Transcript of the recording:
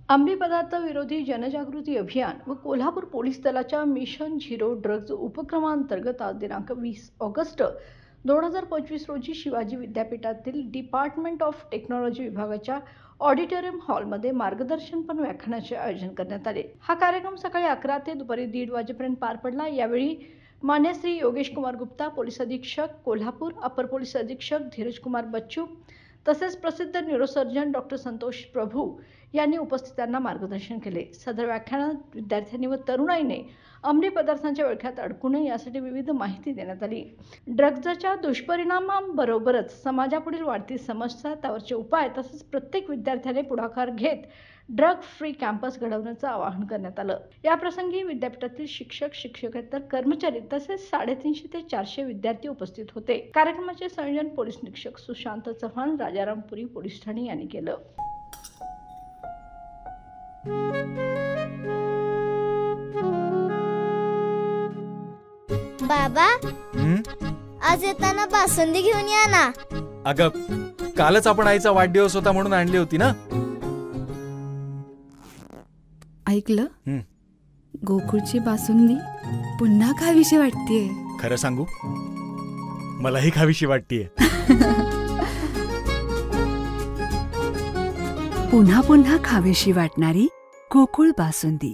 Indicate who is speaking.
Speaker 1: अंमली पदार्थ विरोधी जनजागृती अभियान व कोल्हापूर पोलीस दलाच्या मिशन झिरो ड्रग्ज उपक्रमांतर्गत आज दिनांक 20 ऑगस्ट 2025 रोजी शिवाजी विद्यापीठातील डिपार्टमेंट ऑफ टेक्नॉलॉजी विभागाच्या ऑडिटोरियम हॉलमध्ये मार्गदर्शनपर व्याख्यानाचे आयोजन करण्यात आले। हा कार्यक्रम सकाळी 11 ते दुपारी 1:30 वाजेपर्यंत पार पडला। यावेळी मान्य श्री योगेश कुमार गुप्ता, पोलीस अधीक्षक कोल्हापूर, अपर पोलीस अधीक्षक धीरज कुमार बच्चू तसेच प्रसिद्ध न्यूरोसर्जन डॉक्टर संतोष प्रभू यांनी उपस्थितांना मार्गदर्शन केले। सदर व्याख्यानात विद्यार्थ्यांनी व तरुणाईने अंमली पदार्थांच्या विळख्यात अडकू नये यासाठी विविध माहिती देण्यात आली। ड्रग्जच्या दुष्परिणामांबरोबरच समाजापुढील वाढती समस्या, त्यावरचे उपाय तसेच प्रत्येक विद्यार्थ्याने पुढाकार घेत ड्रग फ्री कॅम्पस घडवण्याचं आवाहन करण्यात आलं। या प्रसंगी विद्यापीठातील शिक्षक, शिक्षकेतर कर्मचारी तसेच 350 ते 400 विद्यार्थी उपस्थित होते। कार्यक्रमाचे संयोजन पोलीस निरीक्षक सुशांत चव्हाण, राजारामपुरी पोलीस ठाणे यांनी केलं।
Speaker 2: बाबा, आज येताना बासुंदी घेऊन या ना।
Speaker 3: अगं, कालच आपण आईचा वाढदिवस होता म्हणून आणली होती ना।
Speaker 4: ऐकलं, गोकुळची बासुंदी पुन्हा खावीशी वाटतेय।
Speaker 3: खरं सांगू, मलाही खावीशी वाटतेय।
Speaker 4: पुन्हा पुन्हा खावीशी वाटणारी गोकुळ बासुंदी।